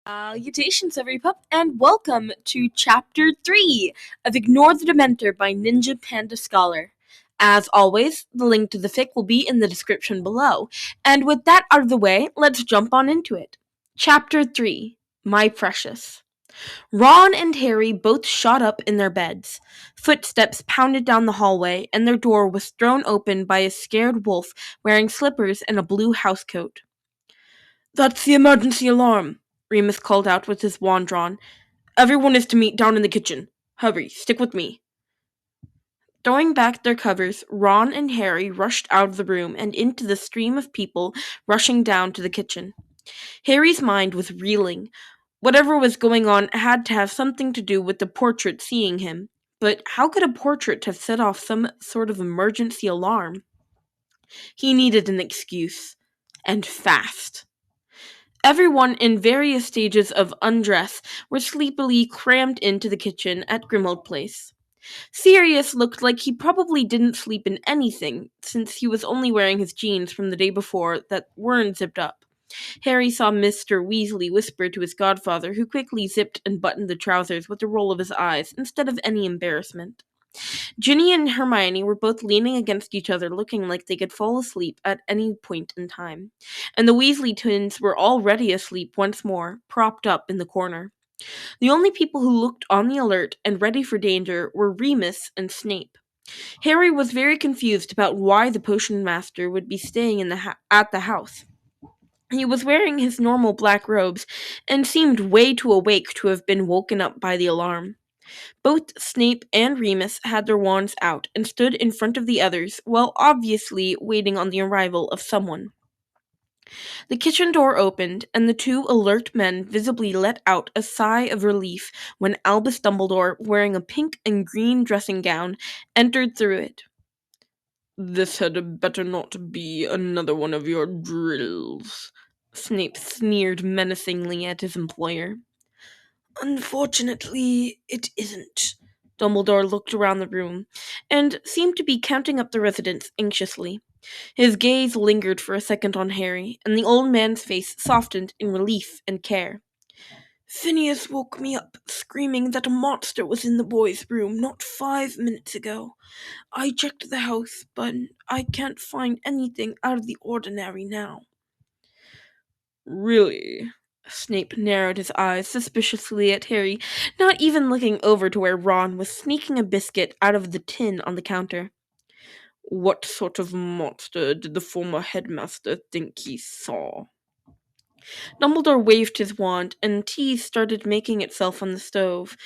Salutations, every pup, and welcome to Chapter 3 of Ignore the Dementor by NinjaPandaScholar. As always, the link to the fic will be in the description below. And with that out of the way, let's jump on into it. Chapter 3 My Precious. Ron and Harry both shot up in their beds. Footsteps pounded down the hallway, and their door was thrown open by a scared wolf wearing slippers and a blue housecoat. "That's the emergency alarm," Remus called out with his wand drawn. "Everyone is to meet down in the kitchen. Hurry, stick with me." Throwing back their covers, Ron and Harry rushed out of the room and into the stream of people rushing down to the kitchen. Harry's mind was reeling. Whatever was going on had to have something to do with the portrait seeing him. But how could a portrait have set off some sort of emergency alarm? He needed an excuse. And fast. Everyone in various stages of undress were sleepily crammed into the kitchen at Grimmauld Place. Sirius looked like he probably didn't sleep in anything, since he was only wearing his jeans from the day before that weren't zipped up. Harry saw Mr. Weasley whisper to his godfather, who quickly zipped and buttoned the trousers with a roll of his eyes instead of any embarrassment. Ginny and Hermione were both leaning against each other, looking like they could fall asleep at any point in time. And the Weasley twins were already asleep once more, propped up in the corner. The only people who looked on the alert and ready for danger were Remus and Snape. Harry was very confused about why the potion master would be staying at the house. He was wearing his normal black robes and seemed way too awake to have been woken up by the alarm. Both Snape and Remus had their wands out and stood in front of the others, while obviously waiting on the arrival of someone. The kitchen door opened, and the two alert men visibly let out a sigh of relief when Albus Dumbledore, wearing a pink and green dressing gown, entered through it. "This had better not be another one of your drills," Snape sneered menacingly at his employer. "Unfortunately, it isn't." Dumbledore looked around the room, and seemed to be counting up the residents anxiously. His gaze lingered for a second on Harry, and the old man's face softened in relief and care. "Phineas woke me up, screaming that a monster was in the boys' room not 5 minutes ago. I checked the house, but I can't find anything out of the ordinary now." "Really?" Snape narrowed his eyes suspiciously at Harry, not even looking over to where Ron was sneaking a biscuit out of the tin on the counter. "What sort of monster did the former headmaster think he saw?" Dumbledore waved his wand, and tea started making itself on the stove,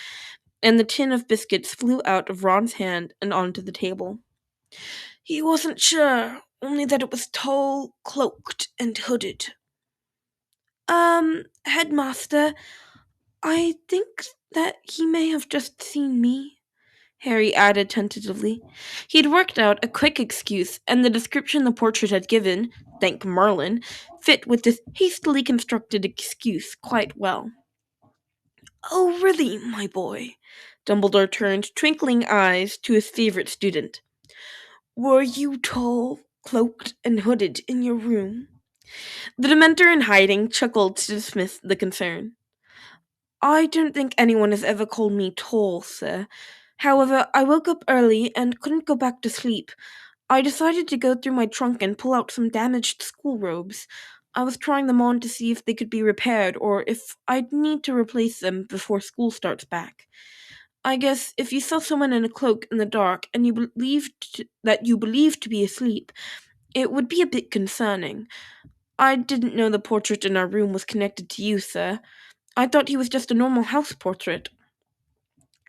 and the tin of biscuits flew out of Ron's hand and onto the table. "He wasn't sure, only that it was tall, cloaked, and hooded." Headmaster, I think that he may have just seen me," Harry added tentatively. He'd worked out a quick excuse, and the description the portrait had given, thank Merlin, fit with this hastily constructed excuse quite well. "Oh, really, my boy?" Dumbledore turned twinkling eyes to his favorite student. "Were you tall, cloaked, and hooded in your room?" The Dementor in hiding chuckled to dismiss the concern. "I don't think anyone has ever called me tall, sir. However, I woke up early and couldn't go back to sleep. I decided to go through my trunk and pull out some damaged school robes. I was trying them on to see if they could be repaired or if I'd need to replace them before school starts back. I guess if you saw someone in a cloak in the dark and you believed to be asleep, it would be a bit concerning. I didn't know the portrait in our room was connected to you, sir. I thought he was just a normal house portrait."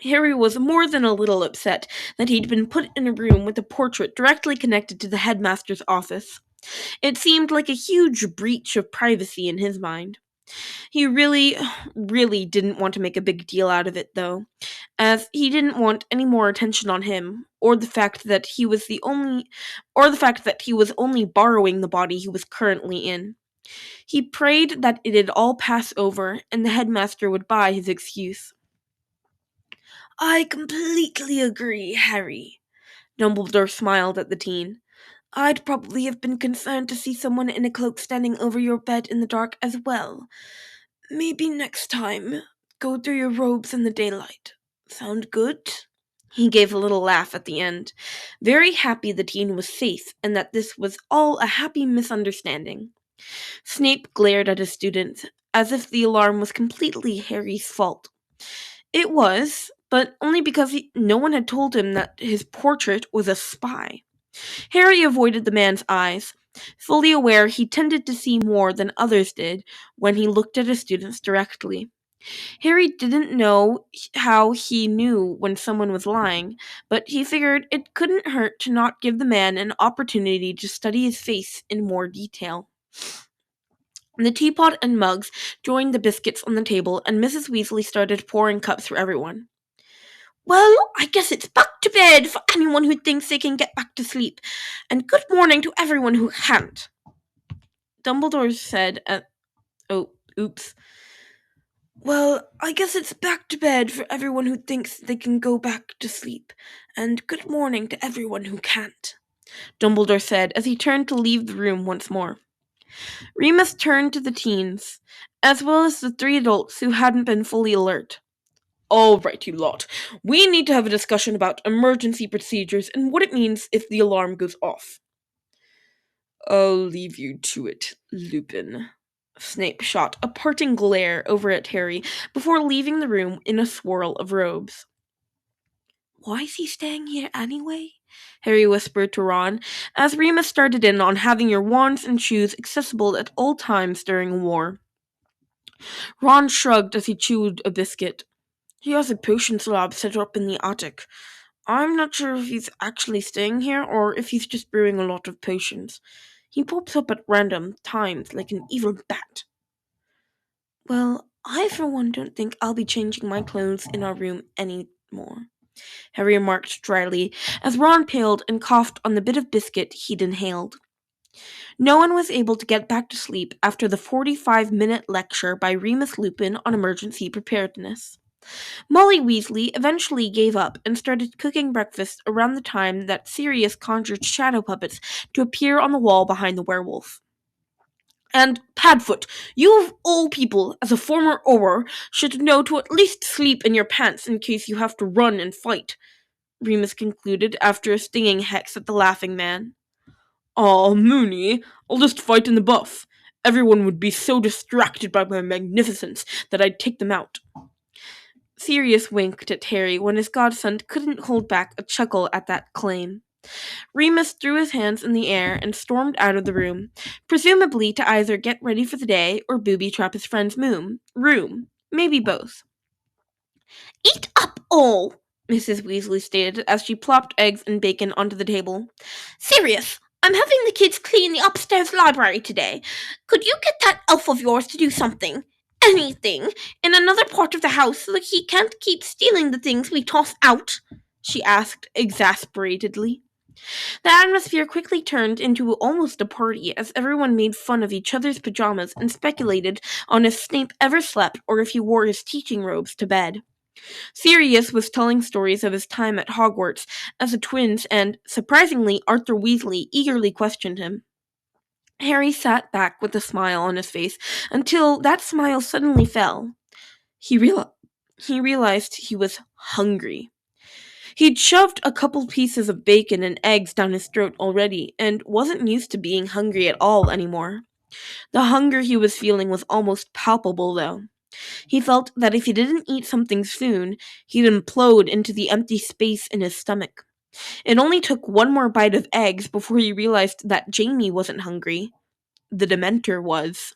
Harry was more than a little upset that he'd been put in a room with a portrait directly connected to the headmaster's office. It seemed like a huge breach of privacy in his mind. He really, really didn't want to make a big deal out of it, though, as he didn't want any more attention on him, or the fact that he was only borrowing the body he was currently in. He prayed that it'd all pass over, and the headmaster would buy his excuse. "I completely agree, Harry." Dumbledore smiled at the teen. "I'd probably have been concerned to see someone in a cloak standing over your bed in the dark as well. Maybe next time, go through your robes in the daylight. Sound good? He gave a little laugh at the end, very happy the teen was safe and that this was all a happy misunderstanding. Snape glared at his students, as if the alarm was completely Harry's fault. It was, but only because no one had told him that his portrait was a spy. Harry avoided the man's eyes, fully aware he tended to see more than others did when he looked at his students directly. Harry didn't know how he knew when someone was lying, but he figured it couldn't hurt to not give the man an opportunity to study his face in more detail. The teapot and mugs joined the biscuits on the table, and Mrs. Weasley started pouring cups for everyone. Well, I guess it's back to bed for anyone who thinks they can get back to sleep, and good morning to everyone who can't. Dumbledore said oh, oops. Well, I guess it's back to bed for everyone who thinks they can go back to sleep, and good morning to everyone who can't, Dumbledore said as he turned to leave the room once more. Remus turned to the teens, as well as the 3 adults who hadn't been fully alert. All right, you lot. We need to have a discussion about emergency procedures and what it means if the alarm goes off. I'll leave you to it, Lupin. Snape shot a parting glare over at Harry before leaving the room in a swirl of robes. Why is he staying here anyway? Harry whispered to Ron, as Remus started in on having your wands and shoes accessible at all times during war. Ron shrugged as he chewed a biscuit. He has a potions lab set up in the attic. I'm not sure if he's actually staying here or if he's just brewing a lot of potions. He pops up at random times like an evil bat. Well, I for one don't think I'll be changing my clothes in our room anymore, Harry remarked dryly, as Ron paled and coughed on the bit of biscuit he'd inhaled. No one was able to get back to sleep after the 45-minute lecture by Remus Lupin on emergency preparedness. Molly Weasley eventually gave up and started cooking breakfast around the time that Sirius conjured shadow puppets to appear on the wall behind the werewolf. And Padfoot, you of all people, as a former Auror, should know to at least sleep in your pants in case you have to run and fight, Remus concluded after a stinging hex at the laughing man. Aw, Moony, I'll just fight in the buff. Everyone would be so distracted by my magnificence that I'd take them out. Sirius winked at Harry when his godson couldn't hold back a chuckle at that claim. Remus threw his hands in the air and stormed out of the room, presumably to either get ready for the day or booby-trap his friend's room. Maybe both. Eat up all, Mrs. Weasley stated as she plopped eggs and bacon onto the table. Sirius, I'm having the kids clean the upstairs library today. Could you get that elf of yours to do something? Anything in another part of the house so that he can't keep stealing the things we toss out? She asked exasperatedly. The atmosphere quickly turned into almost a party as everyone made fun of each other's pajamas and speculated on if Snape ever slept or if he wore his teaching robes to bed. Sirius was telling stories of his time at Hogwarts as a twins and, surprisingly, Arthur Weasley eagerly questioned him. Harry sat back with a smile on his face until that smile suddenly fell. He realized he was hungry. He'd shoved a couple pieces of bacon and eggs down his throat already and wasn't used to being hungry at all anymore. The hunger he was feeling was almost palpable, though. He felt that if he didn't eat something soon, he'd implode into the empty space in his stomach. It only took one more bite of eggs before he realized that Jamie wasn't hungry. The Dementor was.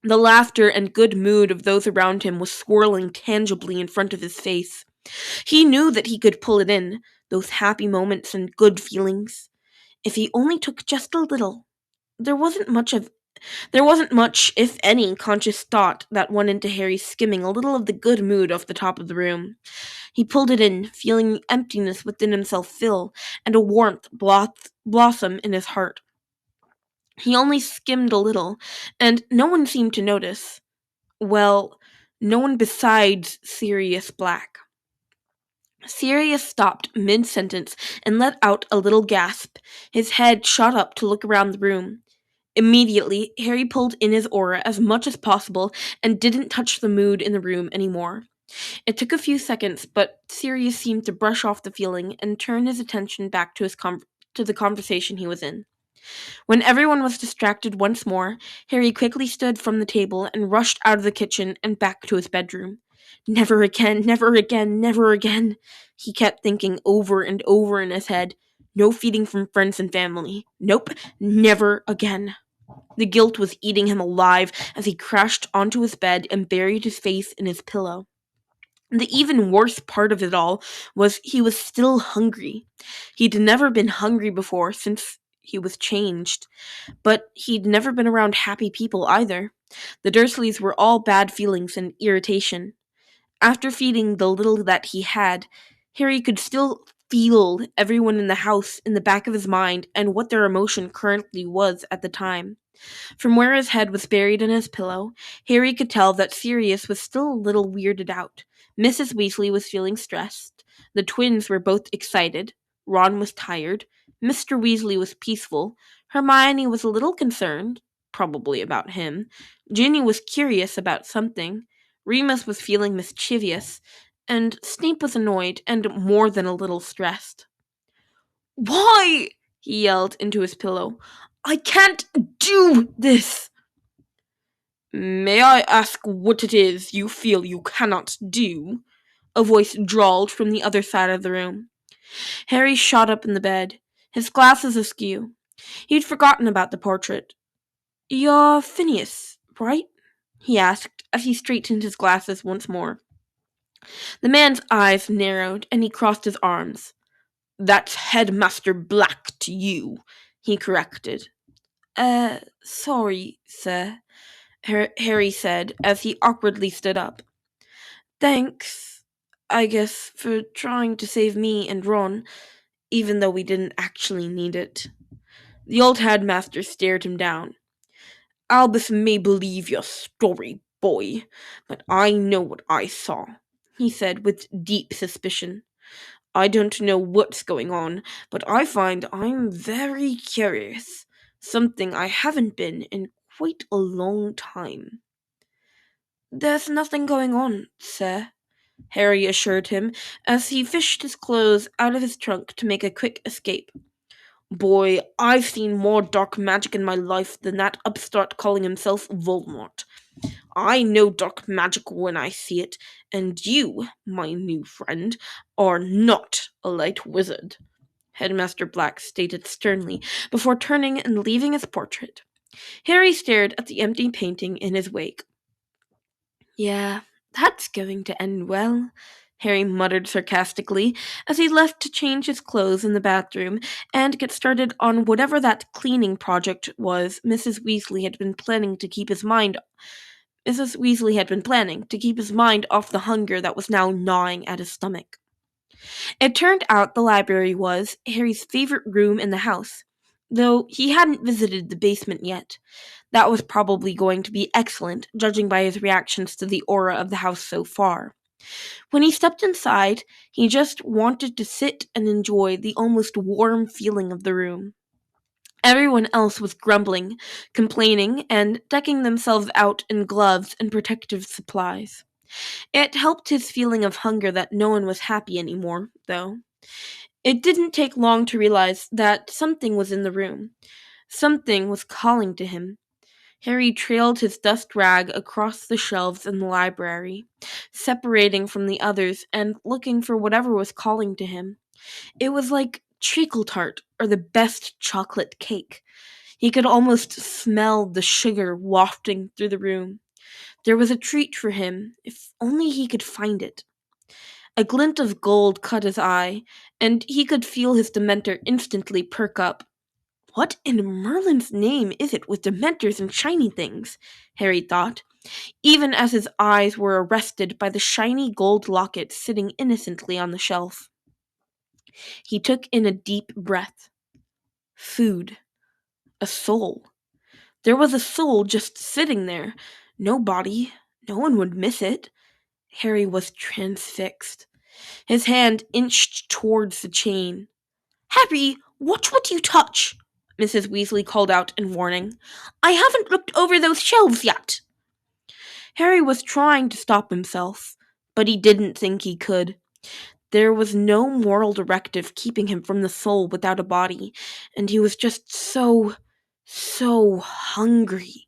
The laughter and good mood of those around him was swirling tangibly in front of his face. He knew that he could pull it in, those happy moments and good feelings. If he only took just a little. There wasn't much, if any, conscious thought that went into Harry skimming a little of the good mood off the top of the room. He pulled it in, feeling the emptiness within himself fill, and a warmth blossom in his heart. He only skimmed a little, and no one seemed to notice. Well, no one besides Sirius Black. Sirius stopped mid-sentence and let out a little gasp. His head shot up to look around the room. Immediately, Harry pulled in his aura as much as possible and didn't touch the mood in the room anymore. It took a few seconds, but Sirius seemed to brush off the feeling and turn his attention back to to the conversation he was in. When everyone was distracted once more, Harry quickly stood from the table and rushed out of the kitchen and back to his bedroom. Never again, never again, never again, he kept thinking over and over in his head. No feeding from friends and family. Nope, never again. The guilt was eating him alive as he crashed onto his bed and buried his face in his pillow. The even worse part of it all was he was still hungry. He'd never been hungry before since he was changed, but he'd never been around happy people either. The Dursleys were all bad feelings and irritation. After feeding the little that he had, Harry could still feel everyone in the house in the back of his mind and what their emotion currently was at the time. From where his head was buried in his pillow, Harry could tell that Sirius was still a little weirded out. Mrs. Weasley was feeling stressed. The twins were both excited. Ron was tired. Mr. Weasley was peaceful. Hermione was a little concerned, probably about him. Ginny was curious about something. Remus was feeling mischievous. And Snape was annoyed and more than a little stressed. "Why?" he yelled into his pillow. "I can't do this!" "May I ask what it is you feel you cannot do?" a voice drawled from the other side of the room. Harry shot up in the bed, his glasses askew. He'd forgotten about the portrait. "You're Phineas, right?" he asked as he straightened his glasses once more. The man's eyes narrowed and he crossed his arms. "That's Headmaster Black to you," he corrected. Sorry, sir," Harry said as he awkwardly stood up. "Thanks, I guess, for trying to save me and Ron, even though we didn't actually need it." The old headmaster stared him down. "Albus may believe your story, boy, but I know what I saw," he said with deep suspicion. "I don't know what's going on, but I find I'm very curious. Something I haven't been in quite a long time." "There's nothing going on, sir," Harry assured him as he fished his clothes out of his trunk to make a quick escape. "Boy, I've seen more dark magic in my life than that upstart calling himself Voldemort. I know dark magic when I see it, and you, my new friend, are not a light wizard," Headmaster Black stated sternly before turning and leaving his portrait. Harry stared at the empty painting in his wake. "Yeah, that's going to end well," Harry muttered sarcastically as he left to change his clothes in the bathroom and get started on whatever that cleaning project was Mrs. Weasley had been planning to keep his mind off the hunger that was now gnawing at his stomach. It turned out the library was Harry's favorite room in the house, though he hadn't visited the basement yet. That was probably going to be excellent, judging by his reactions to the aura of the house so far. When he stepped inside, he just wanted to sit and enjoy the almost warm feeling of the room. Everyone else was grumbling, complaining, and decking themselves out in gloves and protective supplies. It helped his feeling of hunger that no one was happy anymore, though. It didn't take long to realize that something was in the room. Something was calling to him. Harry trailed his dust rag across the shelves in the library, separating from the others and looking for whatever was calling to him. It was like treacle tart or the best chocolate cake. He could almost smell the sugar wafting through the room. There was a treat for him, if only he could find it. A glint of gold caught his eye, and he could feel his Dementor instantly perk up. "What in Merlin's name is it with Dementors and shiny things?" Harry thought, even as his eyes were arrested by the shiny gold locket sitting innocently on the shelf. He took in a deep breath. Food. A soul. There was a soul just sitting there. No body. No one would miss it. Harry was transfixed. His hand inched towards the chain. "Harry, watch what you touch!" Mrs. Weasley called out in warning. "I haven't looked over those shelves yet." Harry was trying to stop himself, but he didn't think he could. There was no moral directive keeping him from the soul without a body, and he was just so hungry.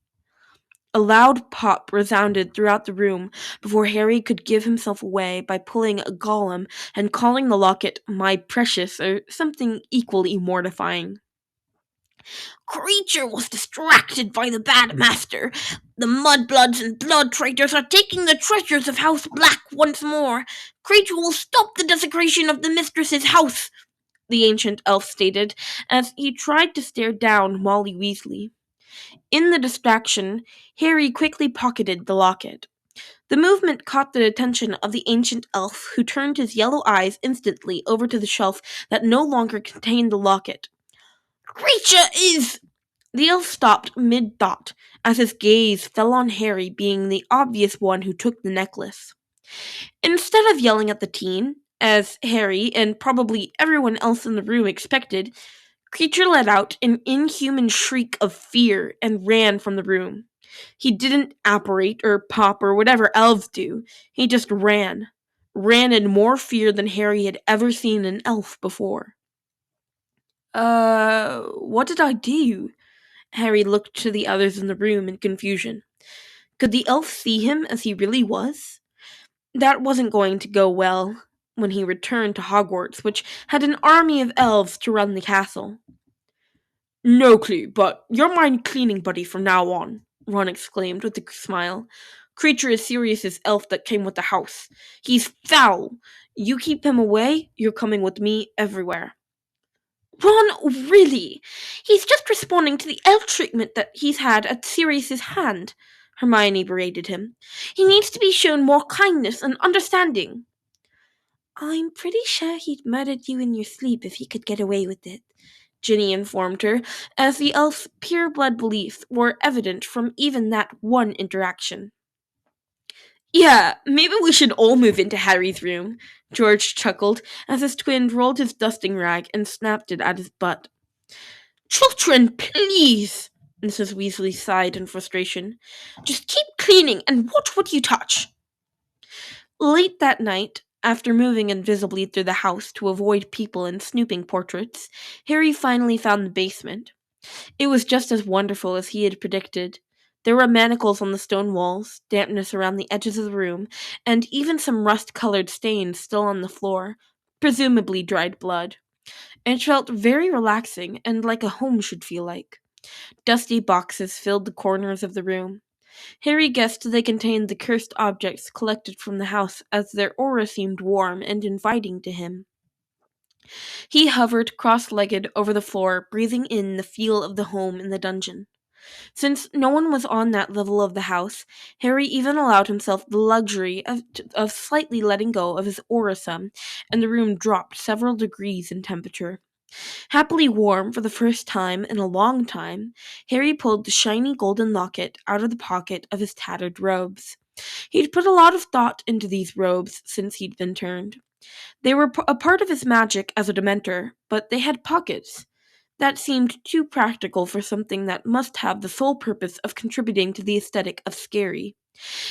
A loud pop resounded throughout the room before Harry could give himself away by pulling a golem and calling the locket "my precious" or something equally mortifying. "Creature was distracted by the bad master. The mudbloods and blood traitors are taking the treasures of House Black once more. Creature will stop the desecration of the mistress's house," the ancient elf stated, as he tried to stare down Molly Weasley. In the distraction, Harry quickly pocketed the locket. The movement caught the attention of the ancient elf, who turned his yellow eyes instantly over to the shelf that no longer contained the locket. "Creature is—" The elf stopped mid-thought, as his gaze fell on Harry being the obvious one who took the necklace. Instead of yelling at the teen, as Harry and probably everyone else in the room expected, Creature let out an inhuman shriek of fear and ran from the room. He didn't apparate or pop or whatever elves do. He just ran. Ran in more fear than Harry had ever seen an elf before. What did I do?" Harry looked to the others in the room in confusion. Could the elf see him as he really was? That wasn't going to go well when he returned to Hogwarts, which had an army of elves to run the castle. "No clue, but you're my cleaning buddy from now on," Ron exclaimed with a smile. "Creature is Sirius's elf that came with the house. He's foul. You keep him away, you're coming with me everywhere." "Ron, really? He's just responding to the elf treatment that he's had at Sirius's hand," Hermione berated him. "He needs to be shown more kindness and understanding." "I'm pretty sure he'd murdered you in your sleep if he could get away with it," Ginny informed her, as the elf's pure-blood beliefs were evident from even that one interaction. "Yeah, maybe we should all move into Harry's room," George chuckled as his twin rolled his dusting rag and snapped it at his butt. "Children, please!" Mrs. Weasley sighed in frustration. "Just keep cleaning and watch what you touch." Late that night, after moving invisibly through the house to avoid people and snooping portraits, Harry finally found the basement. It was just as wonderful as he had predicted. There were manacles on the stone walls, dampness around the edges of the room, and even some rust-colored stains still on the floor, presumably dried blood. It felt very relaxing and like a home should feel like. Dusty boxes filled the corners of the room. Harry guessed they contained the cursed objects collected from the house, as their aura seemed warm and inviting to him. He hovered cross-legged over the floor, breathing in the feel of the home in the dungeon. Since no one was on that level of the house, Harry even allowed himself the luxury of slightly letting go of his aura sum, and the room dropped several degrees in temperature. Happily warm for the first time in a long time, Harry pulled the shiny golden locket out of the pocket of his tattered robes. He'd put a lot of thought into these robes since he'd been turned. They were a part of his magic as a Dementor, but they had pockets. That seemed too practical for something that must have the sole purpose of contributing to the aesthetic of scary.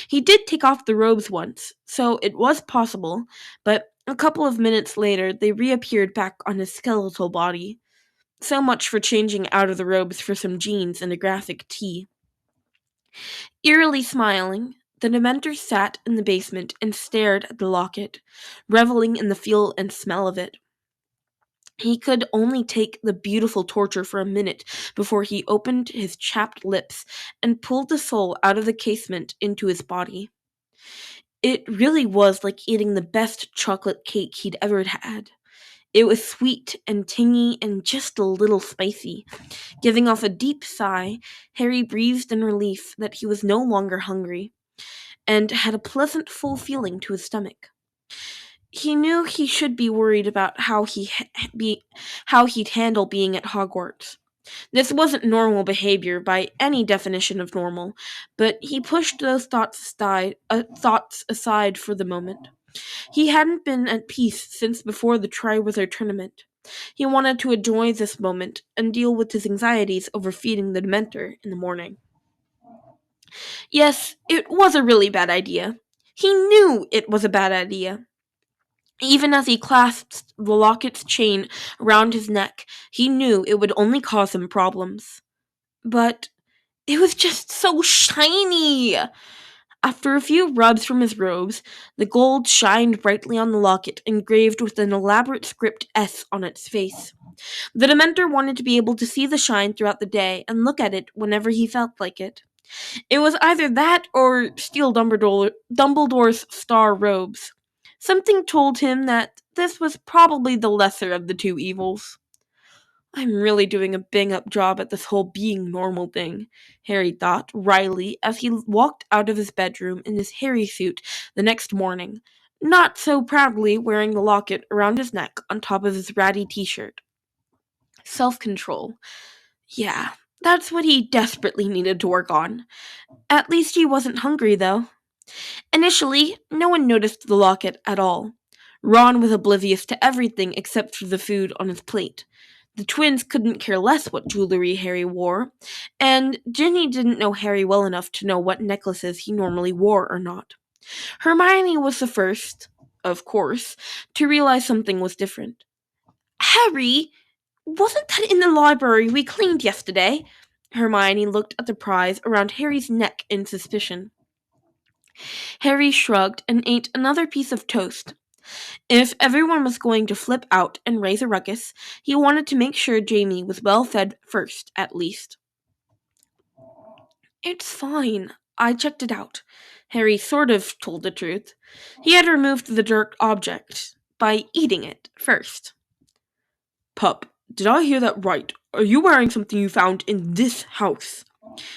He did take off the robes once, so it was possible, but a couple of minutes later they reappeared back on his skeletal body. So much for changing out of the robes for some jeans and a graphic tee. Eerily smiling, the Dementor sat in the basement and stared at the locket, reveling in the feel and smell of it. He could only take the beautiful torture for a minute before he opened his chapped lips and pulled the soul out of the casement into his body. It really was like eating the best chocolate cake he'd ever had. It was sweet and tangy and just a little spicy. Giving off a deep sigh, Harry breathed in relief that he was no longer hungry, and had a pleasant full feeling to his stomach. He knew he should be worried about how he'd handle being at Hogwarts. This wasn't normal behavior by any definition of normal, but he pushed those thoughts aside for the moment. He hadn't been at peace since before the Triwizard Tournament. He wanted to enjoy this moment and deal with his anxieties over feeding the Dementor in the morning. Yes, it was a really bad idea. He knew it was a bad idea. Even as he clasped the locket's chain around his neck, he knew it would only cause him problems. But it was just so shiny! After a few rubs from his robes, the gold shined brightly on the locket, engraved with an elaborate script S on its face. The Dementor wanted to be able to see the shine throughout the day and look at it whenever he felt like it. It was either that or steal Dumbledore's star robes. Something told him that this was probably the lesser of the two evils. I'm really doing a bang-up job at this whole being normal thing, Harry thought wryly as he walked out of his bedroom in his Harry suit the next morning, not so proudly wearing the locket around his neck on top of his ratty t-shirt. Self-control. Yeah, that's what he desperately needed to work on. At least he wasn't hungry, though. Initially, no one noticed the locket at all. Ron was oblivious to everything except for the food on his plate. The twins couldn't care less what jewelry Harry wore, and Ginny didn't know Harry well enough to know what necklaces he normally wore or not. Hermione was the first, of course, to realize something was different. Harry, wasn't that in the library we cleaned yesterday? Hermione looked at the prize around Harry's neck in suspicion. Harry shrugged and ate another piece of toast. If everyone was going to flip out and raise a ruckus, he wanted to make sure Jamie was well fed first, at least. It's fine. I checked it out. Harry sort of told the truth. He had removed the dark object by eating it first. Pup, did I hear that right? Are you wearing something you found in this house?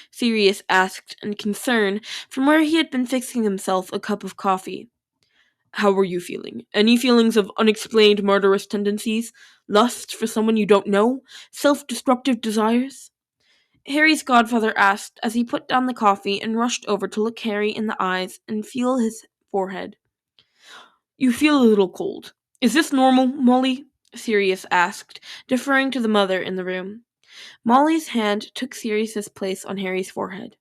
Sirius asked in concern from where he had been fixing himself a cup of coffee. How were you feeling? Any feelings of unexplained murderous tendencies? Lust for someone you don't know? Self-destructive desires? Harry's godfather asked as he put down the coffee and rushed over to look Harry in the eyes and feel his forehead. You feel a little cold. Is this normal, Molly? Sirius asked, deferring to the mother in the room. Molly's hand took Sirius's place on Harry's forehead.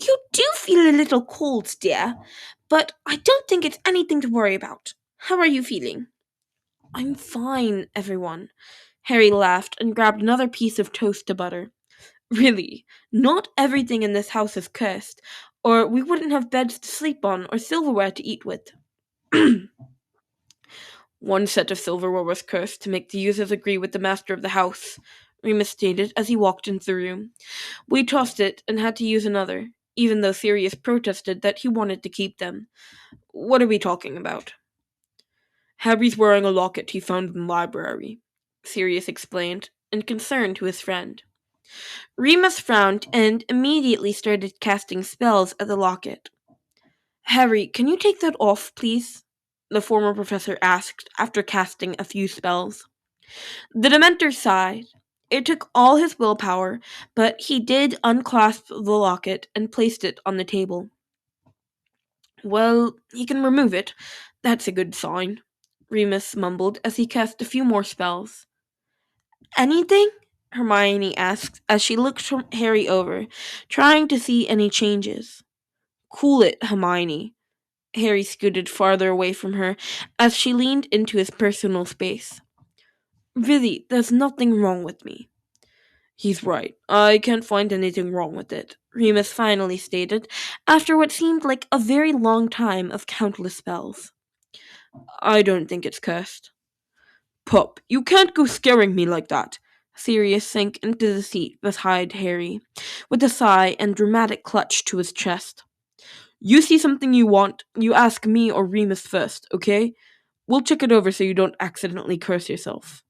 You do feel a little cold, dear, but I don't think it's anything to worry about. How are you feeling? I'm fine, everyone. Harry laughed and grabbed another piece of toast to butter. Really, not everything in this house is cursed, or we wouldn't have beds to sleep on or silverware to eat with. One set of silverware was cursed to make the users agree with the master of the house, Remus stated as he walked into the room. We tossed it and had to use another, even though Sirius protested that he wanted to keep them. What are we talking about? Harry's wearing a locket he found in the library, Sirius explained, in concern to his friend. Remus frowned and immediately started casting spells at the locket. Harry, can you take that off, please? The former professor asked after casting a few spells. The Dementor sighed. It took all his willpower, but he did unclasp the locket and placed it on the table. Well, he can remove it. That's a good sign, Remus mumbled as he cast a few more spells. Anything? Hermione asked as she looked Harry over, trying to see any changes. Cool it, Hermione. Harry scooted farther away from her as she leaned into his personal space. Really, there's nothing wrong with me. He's right. I can't find anything wrong with it, Remus finally stated, after what seemed like a very long time of countless spells. I don't think it's cursed. Pup, you can't go scaring me like that. Sirius sank into the seat beside Harry, with a sigh and dramatic clutch to his chest. You see something you want, you ask me or Remus first, okay? We'll check it over so you don't accidentally curse yourself.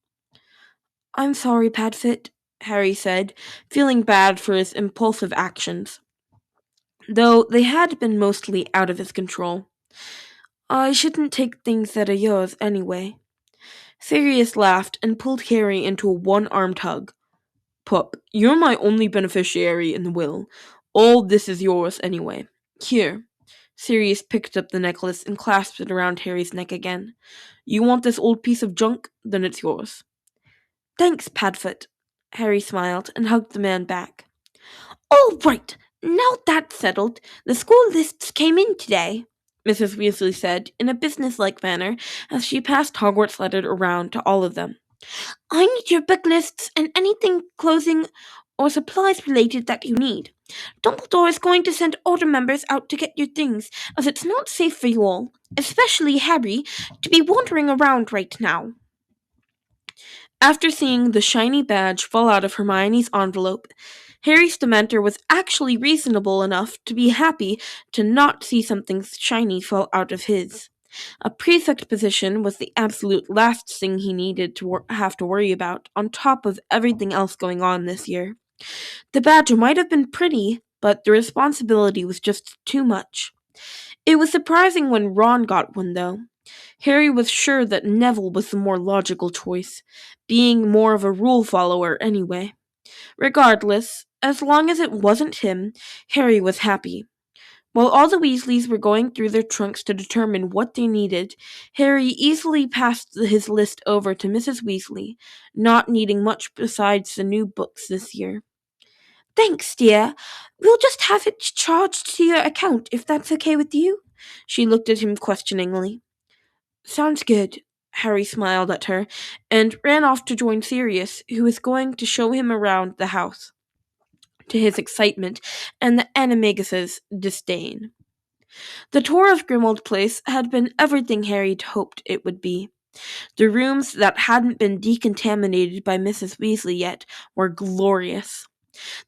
I'm sorry, Padfoot, Harry said, feeling bad for his impulsive actions, though they had been mostly out of his control. I shouldn't take things that are yours anyway. Sirius laughed and pulled Harry into a one-armed hug. Pup, you're my only beneficiary in the will. All this is yours anyway. Here. Sirius picked up the necklace and clasped it around Harry's neck again. You want this old piece of junk? Then it's yours. Thanks, Padfoot. Harry smiled and hugged the man back. All right, now that's settled, the school lists came in today, Mrs. Weasley said in a businesslike manner as she passed Hogwarts letters around to all of them. I need your book lists and anything clothing or supplies related that you need. Dumbledore is going to send order members out to get your things, as it's not safe for you all, especially Harry, to be wandering around right now. After seeing the shiny badge fall out of Hermione's envelope, Harry's Dementor was actually reasonable enough to be happy to not see something shiny fall out of his. A prefect position was the absolute last thing he needed to have to worry about, on top of everything else going on this year. The badge might have been pretty, but the responsibility was just too much. It was surprising when Ron got one, though. Harry was sure that Neville was the more logical choice, being more of a rule follower anyway. Regardless, as long as it wasn't him, Harry was happy. While all the Weasleys were going through their trunks to determine what they needed, Harry easily passed his list over to Mrs. Weasley, not needing much besides the new books this year. Thanks, dear. We'll just have it charged to your account if that's okay with you. She looked at him questioningly. Sounds good. Harry smiled at her and ran off to join Sirius, who was going to show him around the house, to his excitement and the Animagus's disdain. The tour of Grimmauld Place had been everything Harry had hoped it would be. The rooms that hadn't been decontaminated by Mrs. Weasley yet were glorious.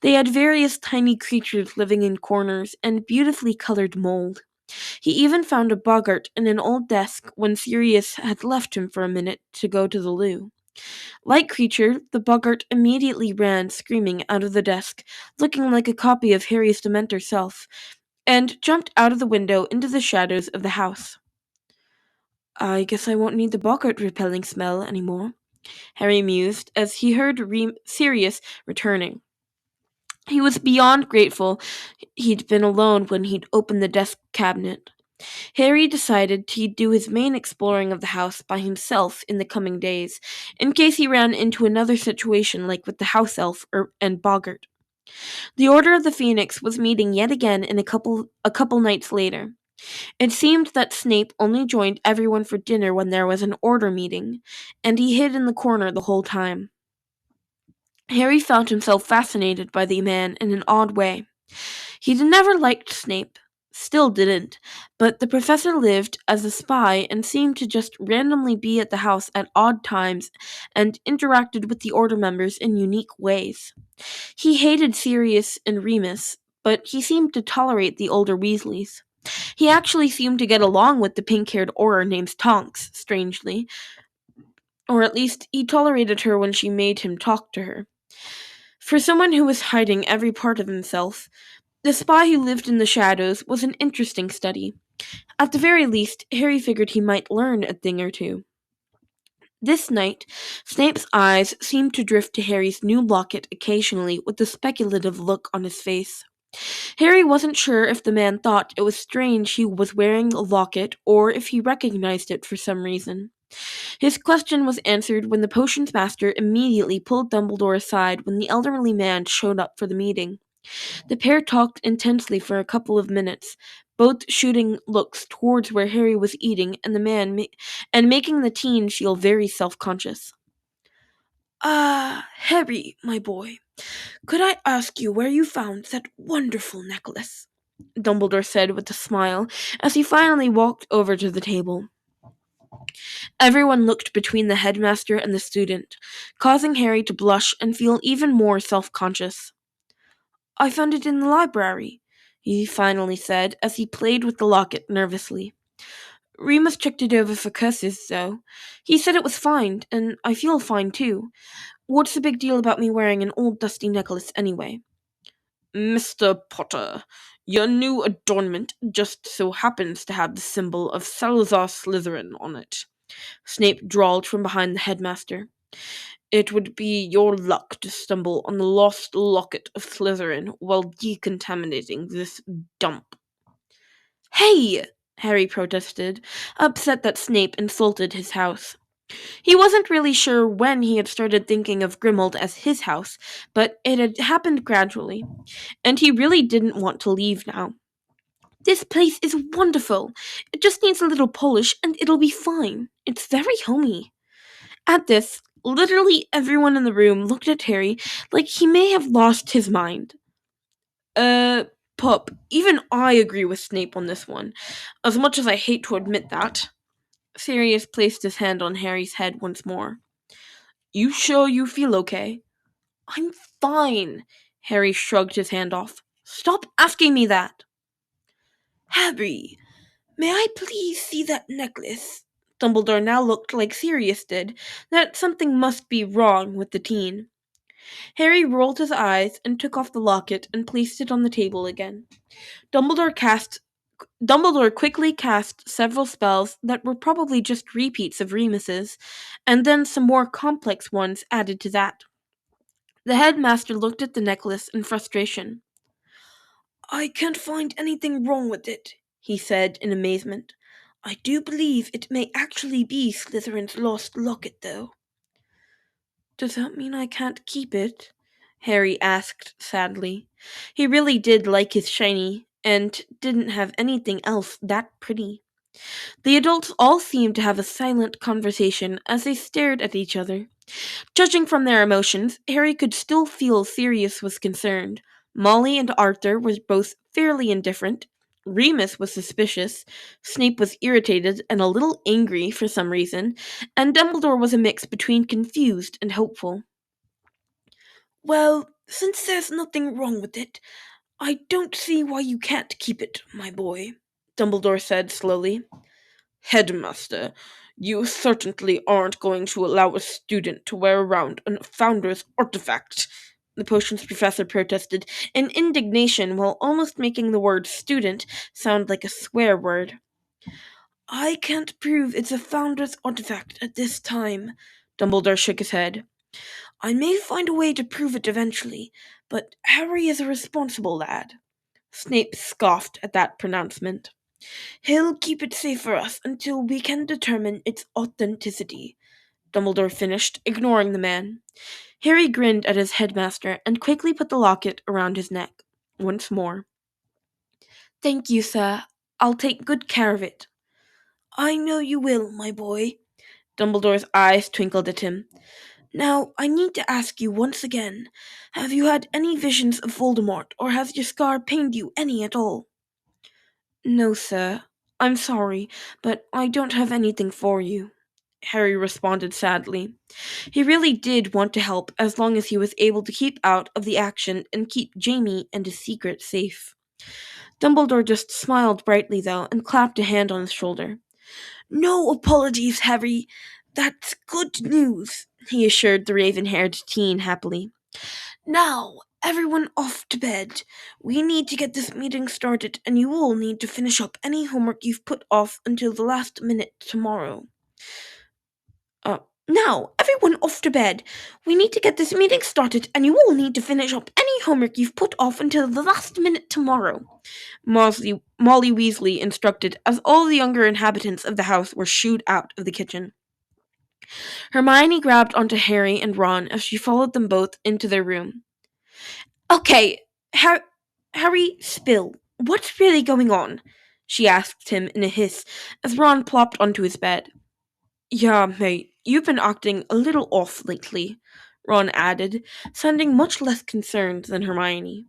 They had various tiny creatures living in corners and beautifully colored mold. He even found a boggart in an old desk when Sirius had left him for a minute to go to the loo. Like Creature, the boggart immediately ran screaming out of the desk, looking like a copy of Harry's Dementor self, and jumped out of the window into the shadows of the house. I guess I won't need the boggart repelling smell anymore, Harry mused as he heard Sirius returning. He was beyond grateful he'd been alone when he'd opened the desk cabinet. Harry decided he'd do his main exploring of the house by himself in the coming days, in case he ran into another situation like with the house elf and boggart. The Order of the Phoenix was meeting yet again in a couple nights later. It seemed that Snape only joined everyone for dinner when there was an order meeting, and he hid in the corner the whole time. Harry found himself fascinated by the man in an odd way. He'd never liked Snape, still didn't, but the professor lived as a spy and seemed to just randomly be at the house at odd times and interacted with the Order members in unique ways. He hated Sirius and Remus, but he seemed to tolerate the older Weasleys. He actually seemed to get along with the pink-haired Auror named Tonks, strangely. Or at least he tolerated her when she made him talk to her. For someone who was hiding every part of himself, the spy who lived in the shadows was an interesting study. At the very least, Harry figured he might learn a thing or two. This night, Snape's eyes seemed to drift to Harry's new locket occasionally with a speculative look on his face. Harry wasn't sure if the man thought it was strange he was wearing a locket or if he recognized it for some reason. His question was answered when the potions master immediately pulled Dumbledore aside when the elderly man showed up for the meeting. The pair talked intensely for a couple of minutes, both shooting looks towards where Harry was eating and the man and making the teen feel very self-conscious. Harry, my boy, could I ask you where you found that wonderful necklace? Dumbledore said with a smile as he finally walked over to the table. Everyone looked between the headmaster and the student, causing Harry to blush and feel even more self-conscious. I found it in the library, he finally said as he played with the locket nervously. Remus checked it over for curses, though. He said it was fine, and I feel fine too. What's the big deal about me wearing an old dusty necklace anyway? Mr. Potter, your new adornment just so happens to have the symbol of Salazar Slytherin on it, Snape drawled from behind the headmaster. It would be your luck to stumble on the lost locket of Slytherin while decontaminating this dump. Hey! Harry protested, upset that Snape insulted his house. He wasn't really sure when he had started thinking of Grimmauld as his house, but it had happened gradually, and he really didn't want to leave now. This place is wonderful. It just needs a little polish and it'll be fine. It's very homey. At this, literally everyone in the room looked at Harry like he may have lost his mind. Uh, Pup, even I agree with Snape on this one, as much as I hate to admit that. Sirius placed his hand on Harry's head once more. You sure you feel okay? I'm fine. Harry shrugged his hand off. Stop asking me that. Harry, may I please see that necklace? Dumbledore now looked like Sirius did, that something must be wrong with the teen. Harry rolled his eyes and took off the locket and placed it on the table again. Dumbledore quickly cast several spells that were probably just repeats of Remus's, and then some more complex ones added to that. The headmaster looked at the necklace in frustration. I can't find anything wrong with it, he said in amazement. I do believe it may actually be Slytherin's lost locket, though. Does that mean I can't keep it? Harry asked sadly. He really did like his shiny, and didn't have anything else that pretty. The adults all seemed to have a silent conversation as they stared at each other. Judging from their emotions, Harry could still feel Sirius was concerned. Molly and Arthur were both fairly indifferent. Remus was suspicious. Snape was irritated and a little angry for some reason, and Dumbledore was a mix between confused and hopeful. Well, since there's nothing wrong with it, I don't see why you can't keep it, my boy, Dumbledore said slowly. Headmaster, you certainly aren't going to allow a student to wear around a founder's artifact, the potions professor protested in indignation while almost making the word student sound like a swear word. I can't prove it's a founder's artifact at this time, Dumbledore shook his head. I may find a way to prove it eventually, but Harry is a responsible lad. Snape scoffed at that pronouncement. He'll keep it safe for us until we can determine its authenticity, Dumbledore finished, ignoring the man. Harry grinned at his headmaster and quickly put the locket around his neck. Once more. Thank you, sir. I'll take good care of it. I know you will, my boy. Dumbledore's eyes twinkled at him. Now, I need to ask you once again, have you had any visions of Voldemort, or has your scar pained you any at all? No, sir. I'm sorry, but I don't have anything for you, Harry responded sadly. He really did want to help as long as he was able to keep out of the action and keep Jamie and his secret safe. Dumbledore just smiled brightly, though, and clapped a hand on his shoulder. No apologies, Harry. That's good news, he assured the raven-haired teen happily. Now, everyone off to bed. We need to get this meeting started, and you all need to finish up any homework you've put off until the last minute tomorrow. Now, everyone off to bed. We need to get this meeting started, and you all need to finish up any homework you've put off until the last minute tomorrow, Molly Weasley instructed as all the younger inhabitants of the house were shooed out of the kitchen. Hermione grabbed onto Harry and Ron as she followed them both into their room. Okay, Harry, spill. What's really going on? She asked him in a hiss as Ron plopped onto his bed. Yeah, mate, you've been acting a little off lately, Ron added, sounding much less concerned than Hermione.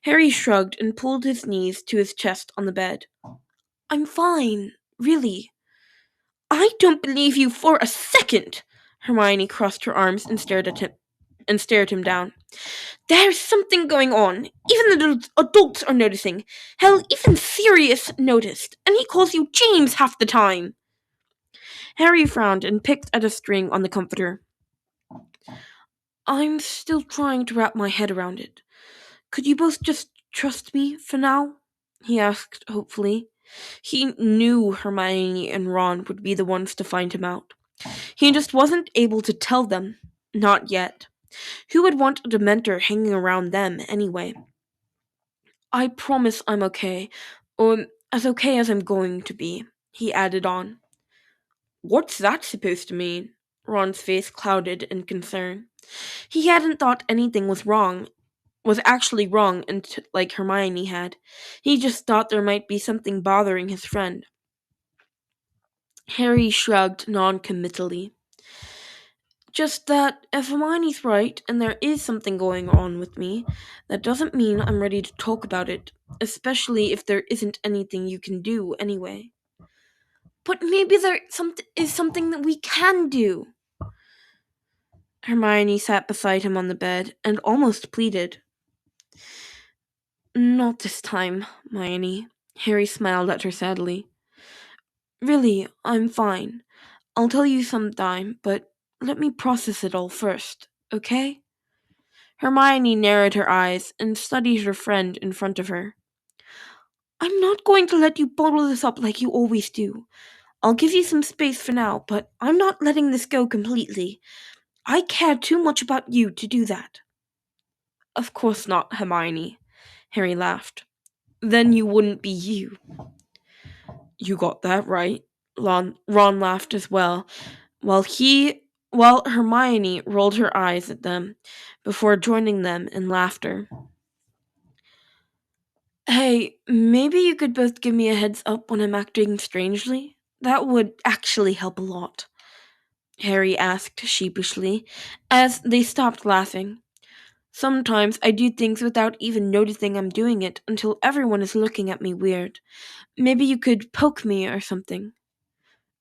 Harry shrugged and pulled his knees to his chest on the bed. I'm fine, really. I don't believe you for a second! Hermione crossed her arms and stared him down. There's something going on. Even the adults are noticing. Hell, even Sirius noticed, and he calls you James half the time. Harry frowned and picked at a string on the comforter. I'm still trying to wrap my head around it. Could you both just trust me for now? He asked hopefully. He knew Hermione and Ron would be the ones to find him out. He just wasn't able to tell them. Not yet. Who would want a Dementor hanging around them anyway? I promise I'm okay, or as okay as I'm going to be, he added on. What's that supposed to mean? Ron's face clouded in concern. He hadn't thought anything was actually wrong, like Hermione had. He just thought there might be something bothering his friend. Harry shrugged non-committally. Just that if Hermione's right and there is something going on with me, that doesn't mean I'm ready to talk about it, especially if there isn't anything you can do anyway. But maybe there is something that we can do. Hermione sat beside him on the bed and almost pleaded. Not this time, Hermione. Harry smiled at her sadly. Really, I'm fine. I'll tell you sometime, but let me process it all first, okay? Hermione narrowed her eyes and studied her friend in front of her. I'm not going to let you bottle this up like you always do. I'll give you some space for now, but I'm not letting this go completely. I care too much about you to do that. Of course not, Hermione. Harry laughed. Then you wouldn't be you. You got that right. Ron laughed as well, while Hermione rolled her eyes at them before joining them in laughter. Hey, maybe you could both give me a heads up when I'm acting strangely? That would actually help a lot, Harry asked sheepishly, as they stopped laughing. Sometimes I do things without even noticing I'm doing it until everyone is looking at me weird. Maybe you could poke me or something.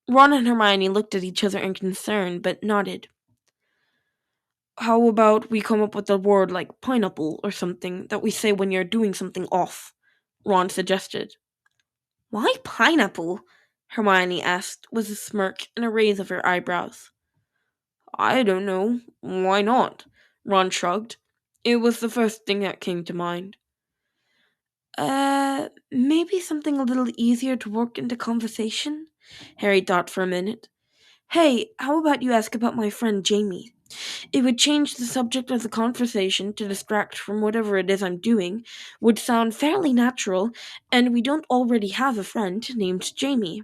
Ron and Hermione looked at each other in concern, but nodded. How about we come up with a word like pineapple or something that we say when you're doing something off? Ron suggested. Why pineapple? Hermione asked, with a smirk and a raise of her eyebrows. I don't know. Why not? Ron shrugged. It was the first thing that came to mind. Maybe something a little easier to work into conversation? Harry thought for a minute. Hey, how about you ask about my friend Jamie? It would change the subject of the conversation to distract from whatever it is I'm doing, would sound fairly natural, and we don't already have a friend named Jamie.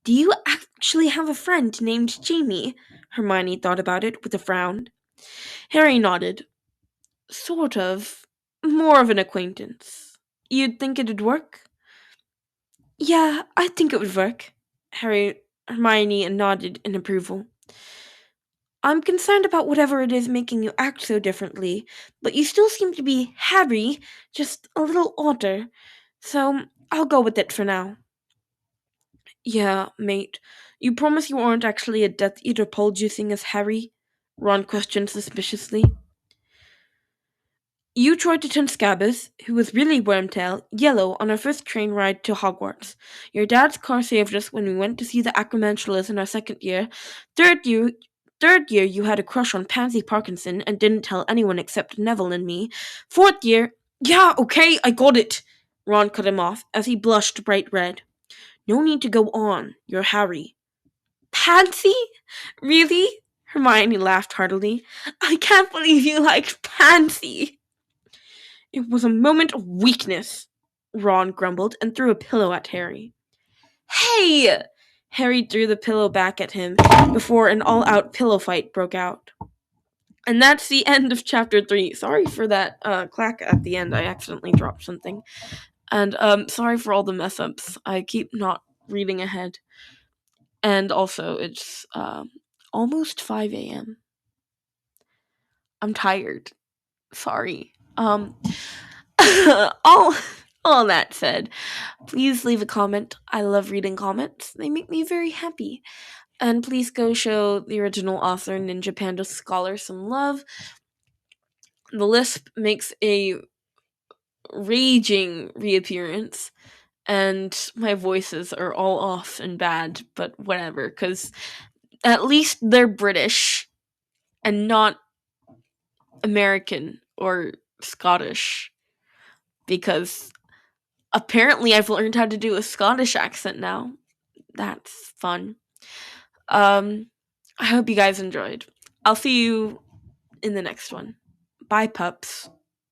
Do you actually have a friend named Jamie? Hermione thought about it with a frown. Harry nodded. Sort of. More of an acquaintance. You'd think it'd work? Yeah, I think it would work. Hermione nodded in approval. I'm concerned about whatever it is making you act so differently, but you still seem to be Harry, just a little odder. So I'll go with it for now. Yeah, mate. You promise you aren't actually a Death Eater posing as Harry? Ron questioned suspiciously. You tried to turn Scabbers, who was really Wormtail, yellow on our first train ride to Hogwarts. Your dad's car saved us when we went to see the Acromantulas in our second year. Third year, third year, you had a crush on Pansy Parkinson and didn't tell anyone except Neville and me. Fourth year, yeah, okay, I got it. Ron cut him off as he blushed bright red. No need to go on. You're Harry. Pansy? Really? Hermione laughed heartily. I can't believe you liked Pansy. It was a moment of weakness, Ron grumbled and threw a pillow at Harry. Hey! Harry threw the pillow back at him before an all-out pillow fight broke out. And that's the end of chapter 3. Sorry for that clack at the end. I accidentally dropped something. And sorry for all the mess-ups. I keep not reading ahead. And also, it's almost 5 a.m. I'm tired. Sorry. all all that said, please leave a comment. I love reading comments. They make me very happy. And please go show the original author, NinjaPandaScholar, some love. The lisp makes a raging reappearance, and my voices are all off and bad, but whatever, because at least they're British and not American or Scottish, because apparently I've learned how to do a Scottish accent now. That's fun. I hope you guys enjoyed. I'll see you in the next one. Bye, pups.